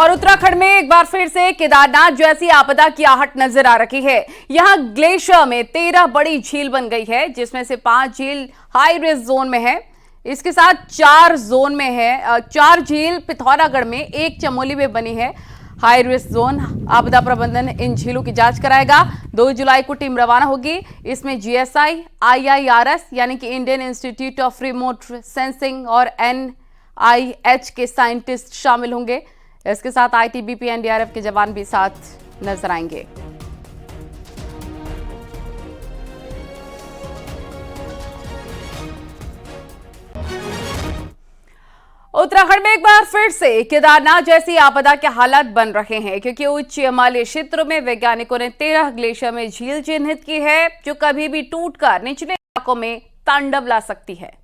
और उत्तराखंड में एक बार फिर से केदारनाथ जैसी आपदा की आहट नजर आ रही है। यहां ग्लेशियर में 13 बड़ी झील बन गई है, जिसमें से 5 झील हाई रिस्क जोन में है। इसके साथ 4 जोन में है, 4 झील पिथौरागढ़ में, 1 चमोली में बनी है हाई रिस्क जोन। आपदा प्रबंधन इन झीलों की जांच कराएगा। 2 जुलाई को टीम रवाना होगी। इसमें GSI, IIRS यानी कि Indian institute of remote sensing और NIH के साइंटिस्ट शामिल होंगे। इसके साथ ITBP, NDRF के जवान भी साथ नजर आएंगे। उत्तराखंड में एक बार फिर से केदारनाथ जैसी आपदा के हालात बन रहे हैं, क्योंकि उच्च हिमालय क्षेत्रों में वैज्ञानिकों ने 13 ग्लेशियर में झील चिन्हित की है, जो कभी भी टूटकर निचले इलाकों में तांडव ला सकती है।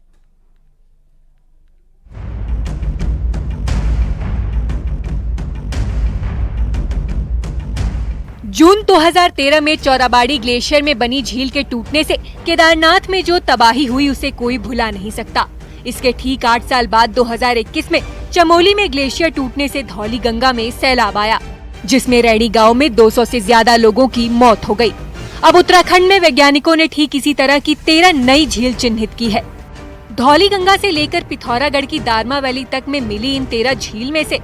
जून 2013 में चौराबाड़ी ग्लेशियर में बनी झील के टूटने से केदारनाथ में जो तबाही हुई उसे कोई भुला नहीं सकता। इसके ठीक 8 साल बाद 2021 में चमोली में ग्लेशियर टूटने से धौली गंगा में सैलाब आया, जिसमें रैणी गांव में 200 से ज्यादा लोगों की मौत हो गई। अब उत्तराखंड में वैज्ञानिकों ने ठीक इसी तरह की 13 नई झील चिन्हित की है। धौली गंगा से लेकर पिथौरागढ़ की दारमा वैली तक में मिली इन 13 झील में से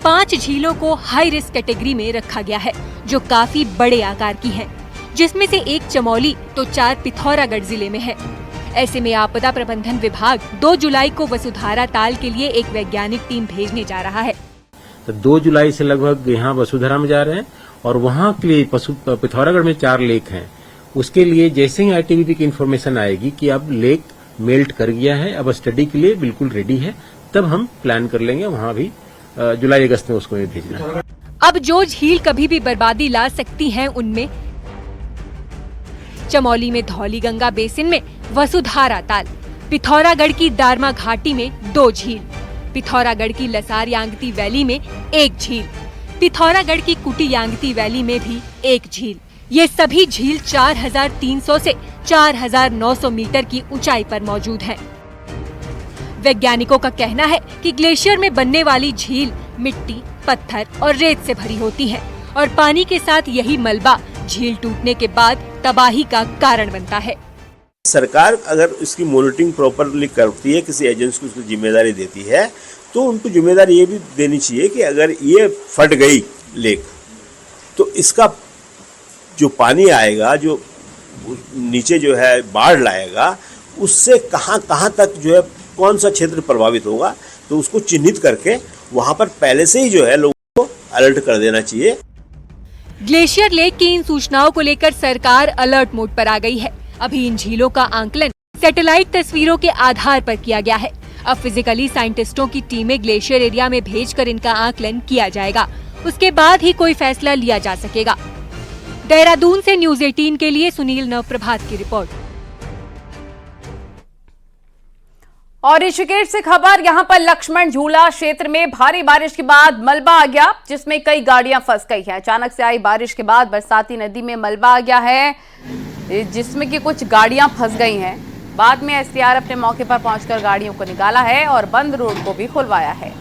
5 झीलों को हाई रिस्क कैटेगरी में रखा गया है, जो काफी बड़े आकार की हैं, जिसमें से 1 चमोली तो 4 पिथौरागढ़ जिले में है। ऐसे में आपदा प्रबंधन विभाग 2 जुलाई को वसुधारा ताल के लिए एक वैज्ञानिक टीम भेजने जा रहा है। तो 2 जुलाई से लगभग यहाँ वसुधारा में जा रहे हैं और वहाँ के लिए पिथौरागढ़ में 4 लेक हैं। उसके लिए जैसे ही ITBP की इन्फॉर्मेशन आएगी कि अब लेक मेल्ट कर गया है, अब स्टडी के लिए बिल्कुल रेडी है, तब हम प्लान कर लेंगे वहाँ भी जुलाई अगस्त में उसको भेजना है। अब जो झील कभी भी बर्बादी ला सकती हैं, उनमें चमोली में धौली गंगा बेसिन में वसुधारा ताल, पिथौरागढ़ की दारमा घाटी में 2 झील, पिथौरागढ़ की लसार यांगती वैली में 1 झील, पिथौरागढ़ की कुटी यांगती वैली में भी 1 झील। ये सभी झील 4300 से 4900 मीटर की ऊंचाई पर मौजूद हैं। वैज्ञानिकों का कहना है कि ग्लेशियर में बनने वाली झील मिट्टी, पत्थर और रेत से भरी होती है और पानी के साथ यही मलबा झील टूटने के बाद तबाही का कारण बनता है। सरकार अगर इसकी मॉनिटरिंग प्रॉपरली करती है, किसी एजेंसी को उसकी जिम्मेदारी देती है, तो उनको जिम्मेदारी ये भी देनी चाहिए कि अगर ये फट गई लेक, तो इसका जो पानी आएगा, जो नीचे जो है बाढ़ लाएगा, उससे कहाँ तक जो है कौन सा क्षेत्र प्रभावित होगा, तो उसको चिन्हित करके वहाँ पर पहले से ही जो है लोगों को अलर्ट कर देना चाहिए। ग्लेशियर लेक की इन सूचनाओं को लेकर सरकार अलर्ट मोड पर आ गई है। अभी इन झीलों का आंकलन सैटेलाइट तस्वीरों के आधार पर किया गया है। अब फिजिकली साइंटिस्टों की टीमें ग्लेशियर एरिया में भेजकर इनका आंकलन किया जाएगा। उसके बाद ही कोई फैसला लिया जा सकेगा। देहरादून से न्यूज़ 18 के लिए सुनील नवप्रभात की रिपोर्ट। और ऋषिकेश से खबर, यहां पर लक्ष्मण झूला क्षेत्र में भारी बारिश के बाद मलबा आ गया, जिसमें कई गाड़ियां फंस गई हैं। अचानक से आई बारिश के बाद बरसाती नदी में मलबा आ गया है, जिसमें कि कुछ गाड़ियां फंस गई हैं। बाद में SDRF ने मौके पर पहुंचकर गाड़ियों को निकाला है और बंद रोड को भी खुलवाया है।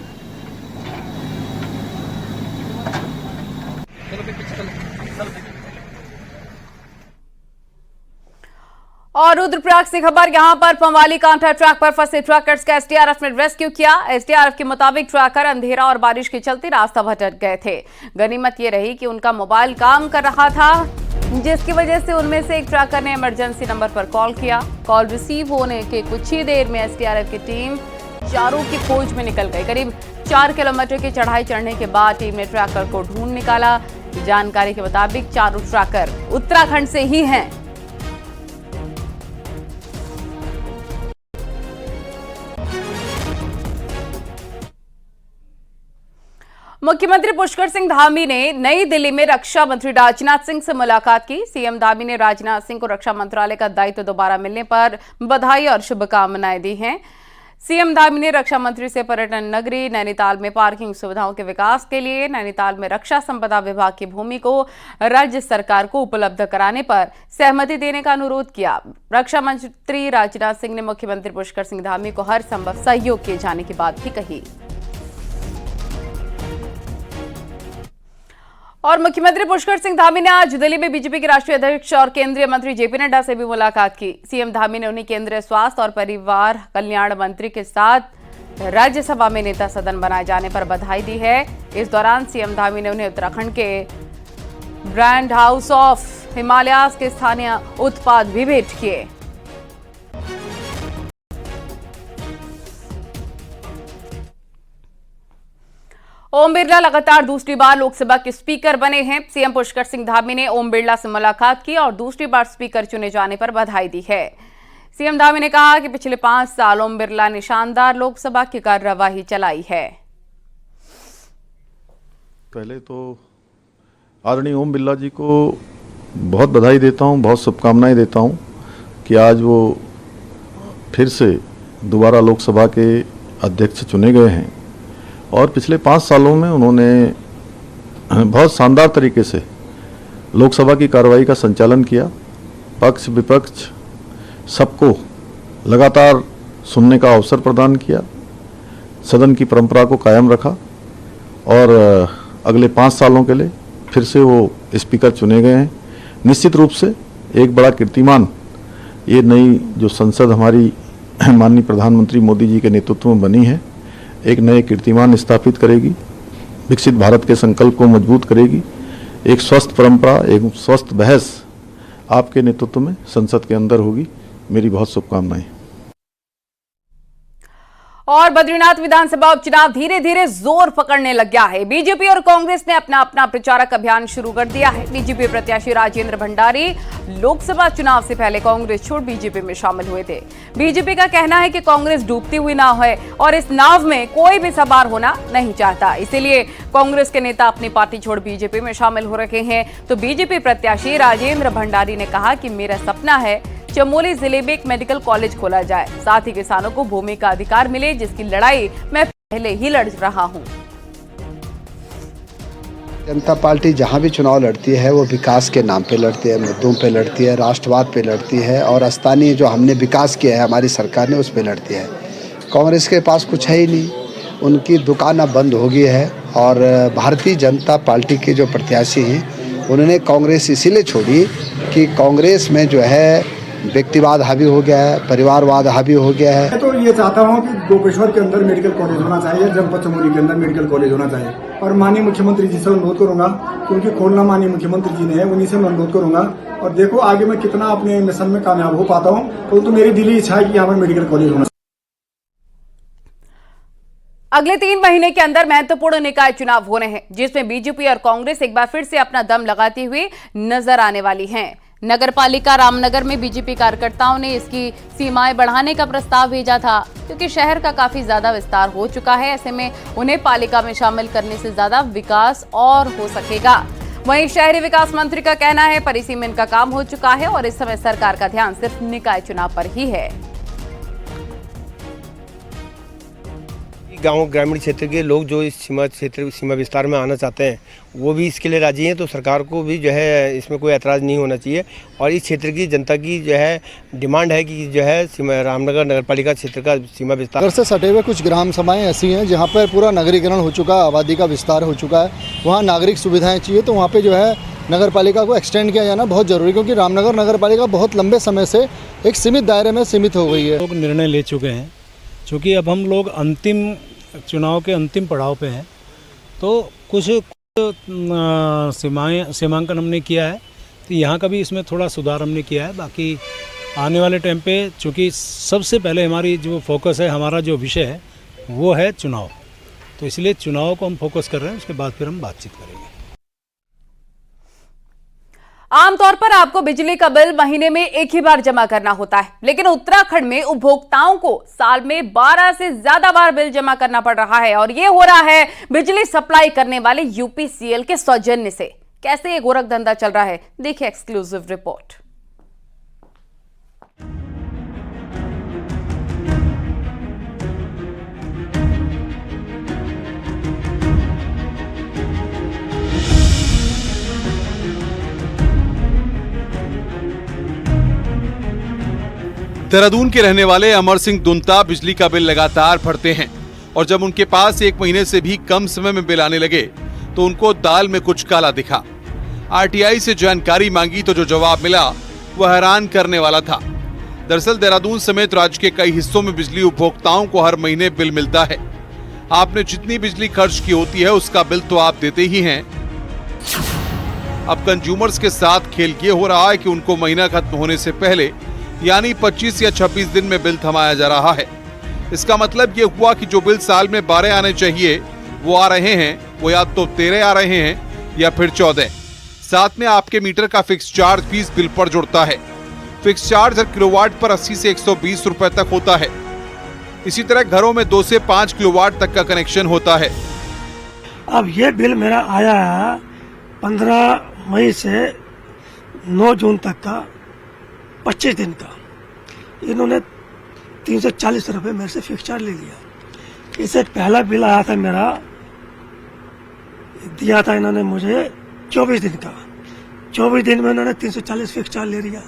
और रुद्रप्रयाग से खबर, यहां पर पंवाली कांठा ट्रैक पर फंसे ट्रकर्स का SDRF ने रेस्क्यू किया। SDRF के मुताबिक ट्रकर अंधेरा और बारिश के चलते रास्ता भटक गए थे। गनीमत ये रही कि उनका मोबाइल काम कर रहा था, जिसकी वजह से उनमें से एक ट्रकर ने इमरजेंसी नंबर पर कॉल किया। कॉल रिसीव होने के कुछ ही देर में SDRF की टीम चारों की खोज में निकल गई। करीब 4 किलोमीटर की चढ़ाई चढ़ने के बाद टीम ने ट्रकर को ढूंढ निकाला। जानकारी के मुताबिक चारों ट्रकर उत्तराखंड से ही हैं। मुख्यमंत्री पुष्कर सिंह धामी ने नई दिल्ली में रक्षा मंत्री राजनाथ सिंह से मुलाकात की। सीएम धामी ने राजनाथ सिंह को रक्षा मंत्रालय का दायित्व दोबारा मिलने पर बधाई और शुभकामनाएं दी हैं। सीएम धामी ने रक्षा मंत्री से पर्यटन नगरी नैनीताल में पार्किंग सुविधाओं के विकास के लिए नैनीताल में रक्षा संपदा विभाग की भूमि को राज्य सरकार को उपलब्ध कराने पर सहमति देने का अनुरोध किया। रक्षा मंत्री राजनाथ सिंह ने मुख्यमंत्री पुष्कर सिंह धामी को हर संभव सहयोग किए जाने की बात भी कही। और मुख्यमंत्री पुष्कर सिंह धामी ने आज दिल्ली में बीजेपी के राष्ट्रीय अध्यक्ष और केंद्रीय मंत्री जेपी नड्डा से भी मुलाकात की। सीएम धामी ने उन्हें केंद्रीय स्वास्थ्य और परिवार कल्याण मंत्री के साथ राज्यसभा में नेता सदन बनाए जाने पर बधाई दी है। इस दौरान सीएम धामी ने उन्हें उत्तराखंड के ब्रांड हाउस ऑफ हिमालयाज के स्थानीय उत्पाद भी भेंट किए। ओम बिरला लगातार दूसरी बार लोकसभा के स्पीकर बने हैं। सीएम पुष्कर सिंह धामी ने ओम बिरला से मुलाकात की और दूसरी बार स्पीकर चुने जाने पर बधाई दी है। सीएम धामी ने कहा कि पिछले 5 साल ओम बिरला ने शानदार लोकसभा की कार्यवाही चलाई है। पहले तो आदरणीय ओम बिरला जी को बहुत बधाई देता हूं, बहुत शुभकामनाएं देता हूं कि आज वो फिर से दोबारा लोकसभा के अध्यक्ष चुने गए हैं और पिछले 5 सालों में उन्होंने बहुत शानदार तरीके से लोकसभा की कार्रवाई का संचालन किया। पक्ष विपक्ष सबको लगातार सुनने का अवसर प्रदान किया, सदन की परंपरा को कायम रखा और अगले 5 सालों के लिए फिर से वो स्पीकर चुने गए हैं। निश्चित रूप से एक बड़ा कीर्तिमान ये नई जो संसद हमारी माननीय प्रधानमंत्री मोदी जी के नेतृत्व में बनी है, एक नए कीर्तिमान स्थापित करेगी, विकसित भारत के संकल्प को मजबूत करेगी। एक स्वस्थ परंपरा, एक स्वस्थ बहस आपके नेतृत्व में संसद के अंदर होगी। मेरी बहुत शुभकामनाएं। और बद्रीनाथ विधानसभा उपचुनाव धीरे धीरे जोर पकड़ने लग गया है। बीजेपी और कांग्रेस ने अपना अपना प्रचारक अभियान शुरू कर दिया है। बीजेपी प्रत्याशी राजेंद्र भंडारी लोकसभा चुनाव से पहले कांग्रेस छोड़ बीजेपी में शामिल हुए थे। बीजेपी का कहना है कि कांग्रेस डूबती हुई नाव है और इस नाव में कोई भी सवार होना नहीं चाहता, इसीलिए कांग्रेस के नेता अपनी पार्टी छोड़ बीजेपी में शामिल हो रखे हैं। तो बीजेपी प्रत्याशी राजेंद्र भंडारी ने कहा कि मेरा सपना है चमोली जिले में एक मेडिकल कॉलेज खोला जाए, साथ ही किसानों को भूमि का अधिकार मिले, जिसकी लड़ाई मैं पहले ही लड़ रहा हूं। जनता पार्टी जहां भी चुनाव लड़ती है वो विकास के नाम पे लड़ती है, मुद्दों पे लड़ती है, राष्ट्रवाद पे लड़ती है और स्थानीय जो हमने विकास किया है हमारी सरकार ने उस पे लड़ती है। कांग्रेस के पास कुछ है ही नहीं, उनकी दुकान अब बंद हो गई है और भारतीय जनता पार्टी के जो प्रत्याशी हैं उन्होंने कांग्रेस इसीलिए छोड़ी कि कांग्रेस में जो है व्यक्तिवाद हावी हो गया है, परिवारवाद हावी हो गया है। मैं तो ये चाहता हूँ कि गोपेश्वर के अंदर मेडिकल कॉलेज होना चाहिए, जनपद चमोली के अंदर मेडिकल कॉलेज होना चाहिए और माननीय मुख्यमंत्री जी से अनुरोध करूंगा क्योंकि खोलना माननीय मुख्यमंत्री जी ने है, उन्हीं से मैं अनुरोध करूंगा और देखो आगे मैं कितना अपने मिशन में कामयाब हो पाता हूँ। तो मेरी दिली इच्छा है कि यहाँ पर मेडिकल कॉलेज होना। अगले 3 महीने के अंदर महत्वपूर्ण निकाय चुनाव होने हैं, जिसमें बीजेपी और कांग्रेस एक बार फिर से अपना दम लगाती हुई नजर आने वाली हैं। नगरपालिका रामनगर में बीजेपी कार्यकर्ताओं ने इसकी सीमाएं बढ़ाने का प्रस्ताव भेजा था, क्योंकि शहर का काफी ज्यादा विस्तार हो चुका है। ऐसे में उन्हें पालिका में शामिल करने से ज्यादा विकास और हो सकेगा। वहीं शहरी विकास मंत्री का कहना है परिसीमन का काम हो चुका है और इस समय सरकार का ध्यान सिर्फ निकाय चुनाव पर ही है। गांव ग्रामीण क्षेत्र के लोग जो इस सीमा विस्तार में आना चाहते हैं वो भी इसके लिए राजी हैं, तो सरकार को भी जो है इसमें कोई ऐतराज़ नहीं होना चाहिए। और इस क्षेत्र की जनता की जो है डिमांड है कि जो है रामनगर नगरपालिका क्षेत्र का सीमा विस्तार। नगर से सटे हुए कुछ ग्राम सभाएं ऐसी हैं जहां पर पूरा नगरीकरण हो चुका है, आबादी का विस्तार हो चुका है, वहाँ नागरिक सुविधाएँ चाहिए, तो वहाँ पर जो है नगरपालिका को एक्सटेंड किया जाना बहुत जरूरी, क्योंकि रामनगर नगरपालिका बहुत लंबे समय से एक सीमित दायरे में सीमित हो गई है। लोग निर्णय ले चुके हैं, चूँकि अब हम लोग अंतिम चुनाव के अंतिम पड़ाव पे हैं, तो कुछ सीमांकन हमने किया है, तो यहाँ का भी इसमें थोड़ा सुधार हमने किया है। बाकी आने वाले टाइम पे चूँकि सबसे पहले हमारी जो फोकस है, हमारा जो विषय है वो है चुनाव, तो इसलिए चुनाव को हम फोकस कर रहे हैं, उसके बाद फिर हम बातचीत करेंगे। आमतौर पर आपको बिजली का बिल महीने में एक ही बार जमा करना होता है, लेकिन उत्तराखंड में उपभोक्ताओं को साल में 12 से ज्यादा बार बिल जमा करना पड़ रहा है और यह हो रहा है बिजली सप्लाई करने वाले यूपीसीएल के सौजन्य से। कैसे ये गोरख धंधा चल रहा है, देखिए एक्सक्लूसिव रिपोर्ट। देहरादून के रहने वाले अमर सिंह दुंता बिजली का बिल लगातार भरते हैं और जब उनके पास 1 महीने से भी कम समय में बिल आने लगे तो उनको दाल में कुछ काला दिखा। आरटीआई से जानकारी मांगी तो जो जवाब मिला वह हैरान करने वाला था। दरअसल देहरादून समेत राज्य के कई हिस्सों में बिजली उपभोक्ताओं को हर महीने बिल मिलता है। आपने जितनी बिजली खर्च की होती है उसका बिल तो आप देते ही हैं। अब कंज्यूमर्स के साथ खेल ये हो रहा है कि उनको महीना खत्म होने से पहले यानी 25 या 26 दिन में बिल थमाया जा रहा है। इसका मतलब ये हुआ कि जो बिल साल में 12 आने चाहिए वो आ रहे हैं, वो या तो 13 आ रहे हैं या फिर 14। साथ में आपके मीटर का फिक्स चार्ज भी इस बिल पर जुड़ता है। फिक्स चार्ज हर किलोवाट पर 80 से 120 रुपए तक होता है। इसी तरह घरों में 2 से 5 किलोवाट तक का कनेक्शन होता है। अब ये बिल मेरा आया है 15 मई से 9 जून तक का 25 दिन का। इन्होंने 340 रुपये मेरे से फिक्स चार्ज ले लिया। इससे पहला बिल आया था मेरा, दिया था इन्होंने मुझे 24 दिन का। 24 दिन में इन्होंने 340 फिक्स चार्ज ले लिया।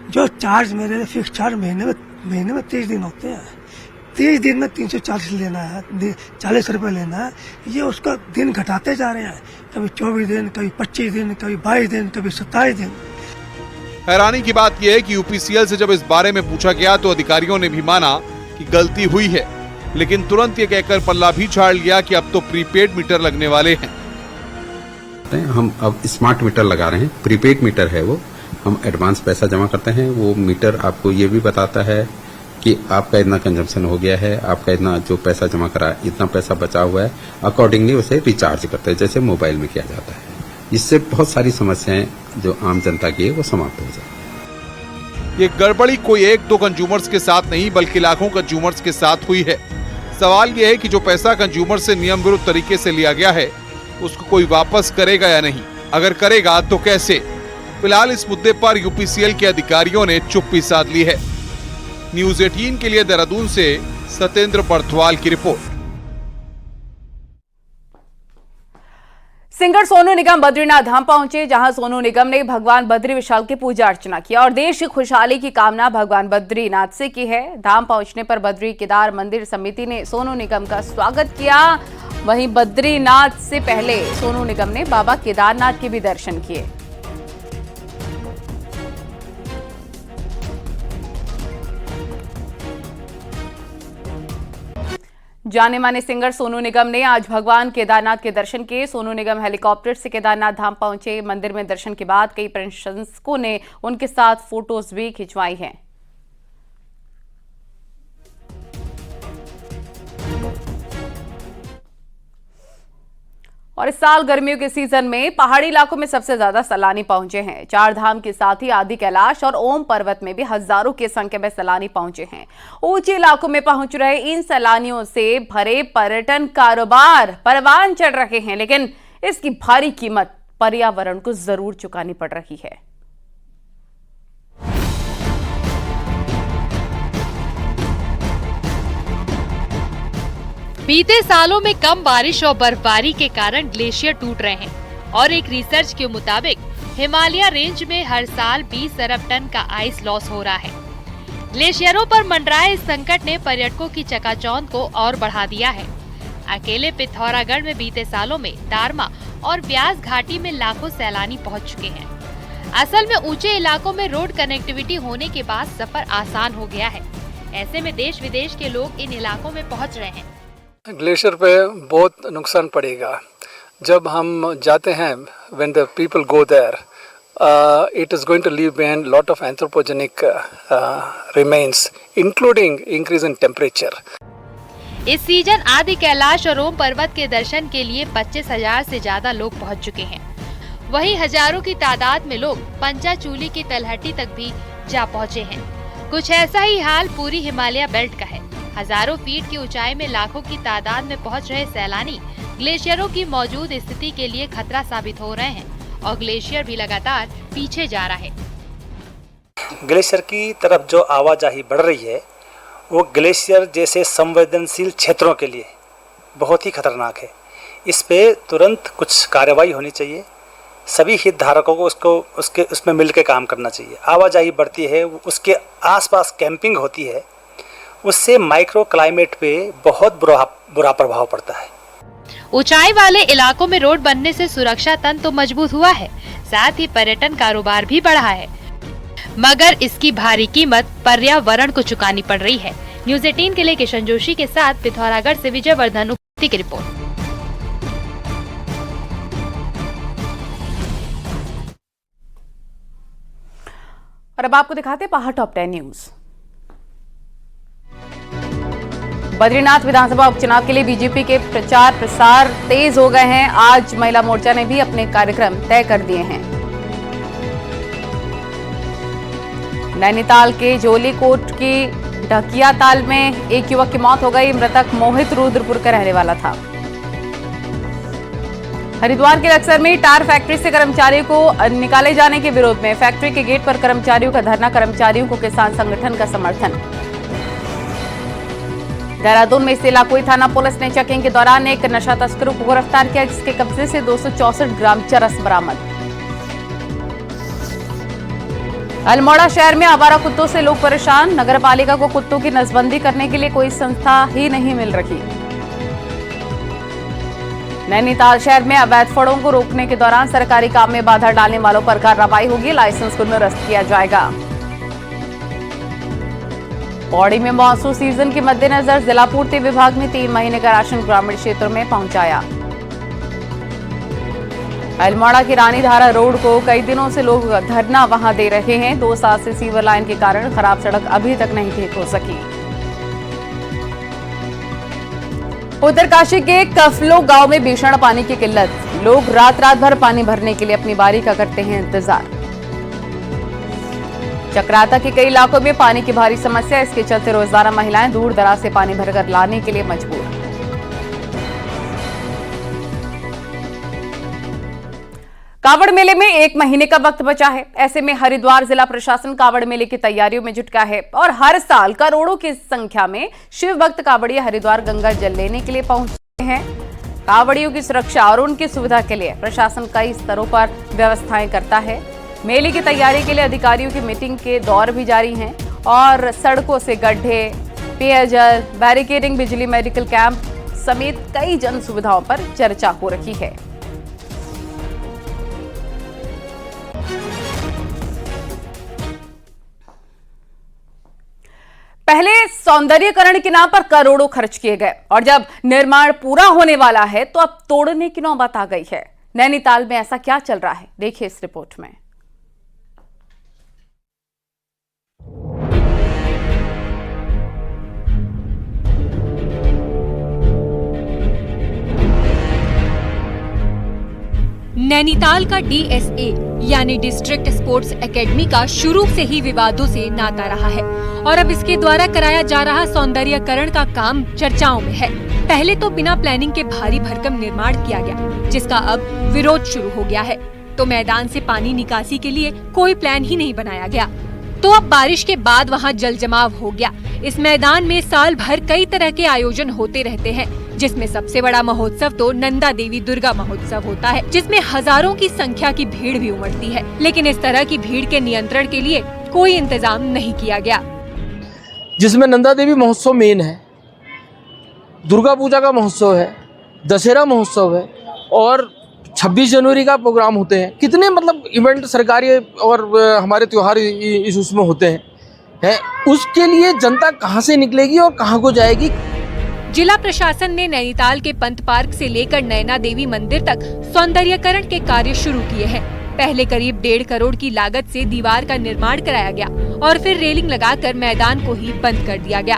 जो चार्ज मेरे फिक्स चार्ज महीने में 30 दिन होते हैं, 30 दिन में 340 लेना है, 40 रुपये लेना है। ये उसका दिन घटाते जा रहे हैं, कभी 24 दिन, कभी 25 दिन, कभी 22 दिन, कभी 27 दिन। हैरानी की बात यह है कि यूपीसीएल से जब इस बारे में पूछा गया तो अधिकारियों ने भी माना कि गलती हुई है, लेकिन तुरंत ये कहकर पल्ला भी झाड़ लिया कि अब तो प्रीपेड मीटर लगने वाले हैं। हम अब स्मार्ट मीटर लगा रहे हैं, प्रीपेड मीटर है वो। हम एडवांस पैसा जमा करते हैं, वो मीटर आपको ये भी बताता है कि आपका इतना कंजम्पशन हो गया है, आपका इतना जो पैसा जमा करा इतना पैसा बचा हुआ है, अकॉर्डिंगली उसे रिचार्ज करते हैं जैसे मोबाइल में किया जाता है। इससे बहुत सारी समस्याएं जो आम जनता की है वो समाप्त हो जाए। ये गड़बड़ी कोई 1-2 कंज्यूमर्स के साथ नहीं बल्कि लाखों कंज्यूमर्स के साथ हुई है। सवाल ये है कि जो पैसा कंज्यूमर से नियम विरुद्ध तरीके से लिया गया है उसको कोई वापस करेगा या नहीं, अगर करेगा तो कैसे। फिलहाल इस मुद्दे पर यूपीसीएल के अधिकारियों ने चुप्पी साध ली है। न्यूज़ 18 के लिए देहरादून से सत्येंद्र बर्थवाल की रिपोर्ट। सिंगर सोनू निगम बद्रीनाथ धाम पहुंचे, जहां सोनू निगम ने भगवान बद्री विशाल की पूजा अर्चना की और देश की खुशहाली की कामना भगवान बद्रीनाथ से की है। धाम पहुंचने पर बद्री केदार मंदिर समिति ने सोनू निगम का स्वागत किया। वहीं बद्रीनाथ से पहले सोनू निगम ने बाबा केदारनाथ के भी दर्शन किए। जाने माने सिंगर सोनू निगम ने आज भगवान केदारनाथ के दर्शन किए। सोनू निगम हेलीकॉप्टर से केदारनाथ धाम पहुंचे। मंदिर में दर्शन के बाद कई प्रशंसकों ने उनके साथ फोटोज भी खिंचवाई हैं। और इस साल गर्मियों के सीजन में पहाड़ी इलाकों में सबसे ज्यादा सैलानी पहुंचे हैं। 4 धाम के साथ ही आदि कैलाश और ओम पर्वत में भी हजारों की संख्या में सैलानी पहुंचे हैं। ऊंचे इलाकों में पहुंच रहे इन सैलानियों से भरे पर्यटन कारोबार परवान चढ़ रहे हैं, लेकिन इसकी भारी कीमत पर्यावरण को जरूर चुकानी पड़ रही है। बीते सालों में कम बारिश और बर्फबारी के कारण ग्लेशियर टूट रहे हैं और एक रिसर्च के मुताबिक हिमालय रेंज में हर साल 20 अरब टन का आइस लॉस हो रहा है। ग्लेशियरों पर मंडराए इस संकट ने पर्यटकों की चकाचौंध को और बढ़ा दिया है। अकेले पिथौरागढ़ में बीते सालों में दारमा और ब्यास घाटी में लाखों सैलानी पहुंच चुके हैं। असल में ऊंचे इलाकों में रोड कनेक्टिविटी होने के बाद सफर आसान हो गया है। ऐसे में देश विदेश के लोग इन इलाकों में पहुंच रहे हैं। ग्लेशियर पे बहुत नुकसान पड़ेगा जब हम जाते हैं। when the people go there, it is going to leave behind lot of anthropogenic remains, including increase in temperature. इस सीजन आदि कैलाश और ओम पर्वत के दर्शन के लिए 25,000 से ज्यादा लोग पहुंच चुके हैं। वहीं हजारों की तादाद में लोग पंचाचूली की तलहटी तक भी जा पहुंचे हैं। कुछ ऐसा ही हाल पूरी हिमालय बेल्ट का है। हजारों फीट की ऊंचाई में लाखों की तादाद में पहुंच रहे सैलानी ग्लेशियरों की मौजूद स्थिति के लिए खतरा साबित हो रहे हैं और ग्लेशियर भी लगातार पीछे जा रहा है। ग्लेशियर की तरफ जो आवाजाही बढ़ रही है वो ग्लेशियर जैसे संवेदनशील क्षेत्रों के लिए बहुत ही खतरनाक है। इस पे तुरंत कुछ कार्रवाई होनी चाहिए। सभी हितधारकों को उसमें मिल के काम करना चाहिए। आवाजाही बढ़ती है, उसके आसपास कैंपिंग होती है, उससे माइक्रो क्लाइमेट पे बहुत बुरा प्रभाव पड़ता है। ऊंचाई वाले इलाकों में रोड बनने से सुरक्षा तंत्र तो मजबूत हुआ है, साथ ही पर्यटन कारोबार भी बढ़ा है, मगर इसकी भारी कीमत पर्यावरण को चुकानी पड़ रही है। न्यूज़ 18 के लिए किशन जोशी के साथ पिथौरागढ़ से विजय वर्धन की रिपोर्ट। और अब आपको दिखाते हैं बाहर टॉप 10 न्यूज। बद्रीनाथ विधानसभा उपचुनाव के लिए बीजेपी के प्रचार प्रसार तेज हो गए हैं। आज महिला मोर्चा ने भी अपने कार्यक्रम तय कर दिए हैं। नैनीताल के जोलीकोट की ढकिया ताल में एक युवक की मौत हो गई। मृतक मोहित रुद्रपुर का रहने वाला था। हरिद्वार के लक्सर में टायर फैक्ट्री से कर्मचारियों को निकाले जाने के विरोध में फैक्ट्री के गेट पर कर्मचारियों का धरना। कर्मचारियों को किसान संगठन का समर्थन। देहरादून में सेलाकोई थाना पुलिस ने चेकिंग के दौरान एक नशा तस्करों को गिरफ्तार किया, जिसके कब्जे से 264 ग्राम चरस बरामद। अल्मोड़ा शहर में आवारा कुत्तों से लोग परेशान। नगरपालिका को कुत्तों की नसबंदी करने के लिए कोई संस्था ही नहीं मिल रही। नैनीताल शहर में अवैध फड़ों को रोकने के दौरान सरकारी काम में बाधा डालने वालों पर कार्रवाई होगी। लाइसेंस को निरस्त किया जाएगा। पौड़ी में मानसून सीजन के मद्देनजर जिला पूर्ति विभाग ने 3 महीने का राशन ग्रामीण क्षेत्रों में पहुंचाया। अल्मोड़ा की रानीधारा रोड को कई दिनों से लोग धरना वहां दे रहे हैं। 2 साल से सीवर लाइन के कारण खराब सड़क अभी तक नहीं ठीक हो सकी। उत्तरकाशी के कफलो गांव में भीषण पानी की किल्लत। लोग रात भर पानी भरने के लिए अपनी बारी का करते हैं इंतजार। चक्राता के कई इलाकों में पानी की भारी समस्या। इसके चलते रोजाना महिलाएं दूर दराज से पानी भरकर लाने के लिए मजबूर। कावड़ मेले में 1 महीने का वक्त बचा है। ऐसे में हरिद्वार जिला प्रशासन कावड़ मेले की तैयारियों में जुटा है और हर साल करोड़ों की संख्या में शिव भक्त कावड़िया हरिद्वार गंगा जल लेने के लिए पहुंचते हैं। कावड़ियों की सुरक्षा और उनकी सुविधा के लिए प्रशासन कई स्तरों पर व्यवस्थाएं करता है। मेले की तैयारी के लिए अधिकारियों की मीटिंग के दौर भी जारी हैं और सड़कों से गड्ढे, पेयजल, बैरिकेडिंग, बिजली, मेडिकल कैंप समेत कई जन सुविधाओं पर चर्चा हो रही है। पहले सौंदर्यीकरण के नाम पर करोड़ों खर्च किए गए और जब निर्माण पूरा होने वाला है तो अब तोड़ने की नौबत आ गई है। नैनीताल में ऐसा क्या चल रहा है, देखिए इस रिपोर्ट में। नैनीताल का DSA यानी डिस्ट्रिक्ट स्पोर्ट्स एकेडमी का शुरू से ही विवादों से नाता रहा है और अब इसके द्वारा कराया जा रहा सौंदर्यीकरण का काम चर्चाओं में है। पहले तो बिना प्लानिंग के भारी भरकम निर्माण किया गया, जिसका अब विरोध शुरू हो गया है। तो मैदान से पानी निकासी के लिए कोई प्लान ही नहीं बनाया गया। तो अब बारिश के बाद वहां जल जमाव हो गया। इस मैदान में साल भर कई तरह के आयोजन होते रहते हैं, जिसमें सबसे बड़ा महोत्सव तो नंदा देवी दुर्गा महोत्सव होता है, जिसमें हजारों की संख्या की भीड़ भी उमड़ती है। लेकिन इस तरह की भीड़ के नियंत्रण के लिए कोई इंतजाम नहीं किया गया। जिसमें नंदा देवी महोत्सव मेन है, दुर्गा पूजा का महोत्सव है, दशहरा महोत्सव है और 26 जनवरी का प्रोग्राम होते हैं। कितने मतलब इवेंट सरकारी और हमारे त्योहार इस उसमें होते हैं। उसके लिए जनता कहां से निकलेगी और कहां को जाएगी। जिला प्रशासन ने नैनीताल के पंत पार्क से लेकर नैना देवी मंदिर तक सौंदर्यीकरण के कार्य शुरू किए हैं। पहले करीब 1.5 करोड़ की लागत से दीवार का निर्माण कराया गया और फिर रेलिंग लगाकर मैदान को ही बंद कर दिया गया।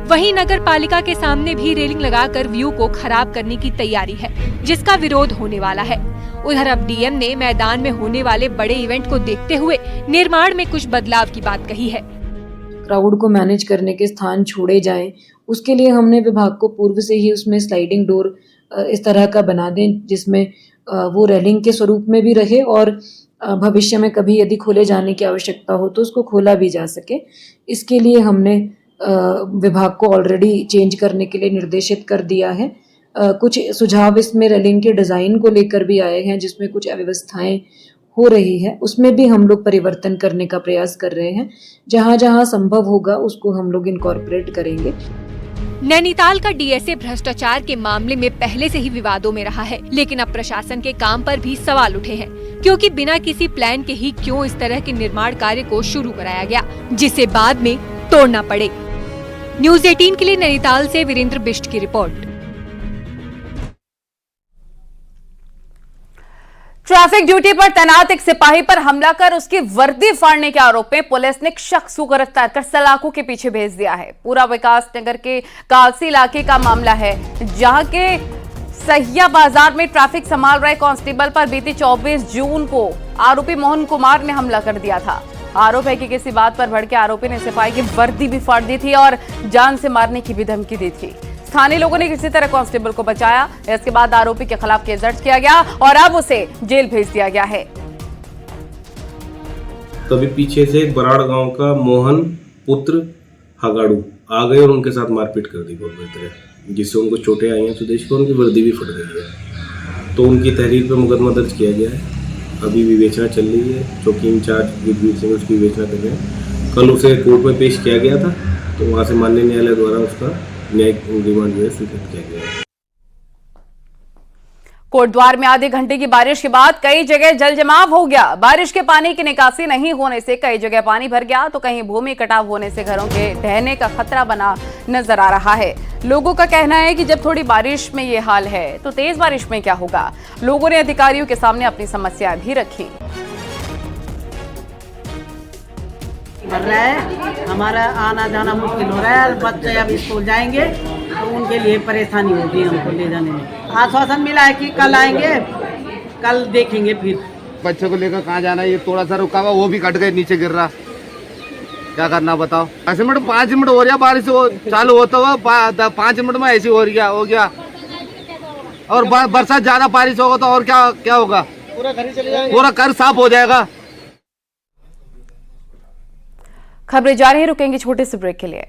वहीं नगर पालिका के सामने भी रेलिंग लगाकर व्यू को खराब करने की तैयारी है, जिसका विरोध होने वाला है। उधर अब डीएम ने मैदान में होने वाले बड़े इवेंट को देखते हुए निर्माण में कुछ बदलाव की बात कही है। क्राउड को मैनेज करने के स्थान छोड़े जाएं, उसके लिए हमने विभाग को पूर्व से ही उसमें स्लाइडिंग डोर इस तरह का बना दें जिसमें वो रेलिंग के स्वरूप में भी रहे और भविष्य में कभी यदि खोले जाने की आवश्यकता हो तो उसको खोला भी जा सके। इसके लिए हमने विभाग को ऑलरेडी चेंज करने के लिए निर्देशित कर दिया है। कुछ सुझाव इसमें रेलिंग के डिज़ाइन को लेकर भी आए हैं, जिसमें कुछ अव्यवस्थाएं हो रही है, उसमें भी हम लोग परिवर्तन करने का प्रयास कर रहे हैं। जहां जहां संभव होगा उसको हम लोग इनकॉर्पोरेट करेंगे। नैनीताल का डीएसए भ्रष्टाचार के मामले में पहले से ही विवादों में रहा है, लेकिन अब प्रशासन के काम पर भी सवाल उठे हैं, क्योंकि बिना किसी प्लान के ही क्यों इस तरह के निर्माण कार्य को शुरू कराया गया, जिसे बाद में तोड़ना पड़े। न्यूज़ 18 के लिए नैनीताल से वीरेंद्र बिष्ट की रिपोर्ट। ट्रैफिक ड्यूटी पर तैनात एक सिपाही पर हमला कर उसकी वर्दी फाड़ने के आरोप में पुलिस ने एक शख्स को गिरफ्तार कर सलाखों के पीछे भेज दिया है। पूरा विकास नगर के कालसी इलाके का मामला है, जहां के सहिया बाजार में ट्रैफिक संभाल रहे कांस्टेबल पर बीती 24 जून को आरोपी मोहन कुमार ने हमला कर दिया था। आरोप है कि किसी बात पर भड़के आरोपी ने सिपाही की वर्दी भी फाड़ दी थी और जान से मारने की भी धमकी दी थी। स्थानीय लोगों ने किसी तरह कांस्टेबल को बचाया। इसके बाद आरोपी के खिलाफ केस दर्ज किया गया और अब उसे जेल भेज दिया गया है। तभी पीछे से बराड़ गांव का मोहन पुत्र हगाड़ू आ गए और उनके साथ मारपीट कर दी बहुत बुरी तरह, जिससे उनको चोटें आई हैं। सुदेश को उनकी वर्दी भी फट गई है, तो उनकी तहरीर पर मुकदमा दर्ज किया गया है। अभी विवेचना चल रही है, चौकी इंचार्ज वीरवीर सिंह उसकी विवेचना कर रहे हैं। कल उसे कोर्ट में पेश किया गया था, तो वहाँ से माननीय न्यायालय द्वारा उसका न्यायिक रिमांड जो है स्वीकृत किया गया है। कोटद्वार में आधे घंटे की बारिश के बाद कई जगह जल जमाव हो गया। बारिश के पानी की निकासी नहीं होने से कई जगह पानी भर गया, तो कहीं भूमि कटाव होने से घरों के ढहने का खतरा बना नजर आ रहा है। लोगों का कहना है कि जब थोड़ी बारिश में ये हाल है तो तेज बारिश में क्या होगा। लोगों ने अधिकारियों के सामने अपनी समस्याएं भी रखी। भर रहा है, हमारा आना जाना मुश्किल हो रहा है। बच्चे अब स्कूल जाएंगे तो उनके लिए परेशानी होगी हमको ले जाने में। आश्वासन मिला है कि कल आएंगे, कल देखेंगे। फिर बच्चों को लेकर कहाँ जाना है, ये थोड़ा सा रुका हुआ वो भी कट गए, नीचे गिर रहा, क्या करना बताओ। 10 मिनट 5 मिनट हो रहा बारिश चालू होता हुआ, 5 मिनट में ऐसी हो गया। और बरसात ज्यादा बारिश होगा तो और क्या होगा, पूरा घर साफ हो जाएगा। खबरें जारी है, रुकेंगे छोटे से ब्रेक के लिए।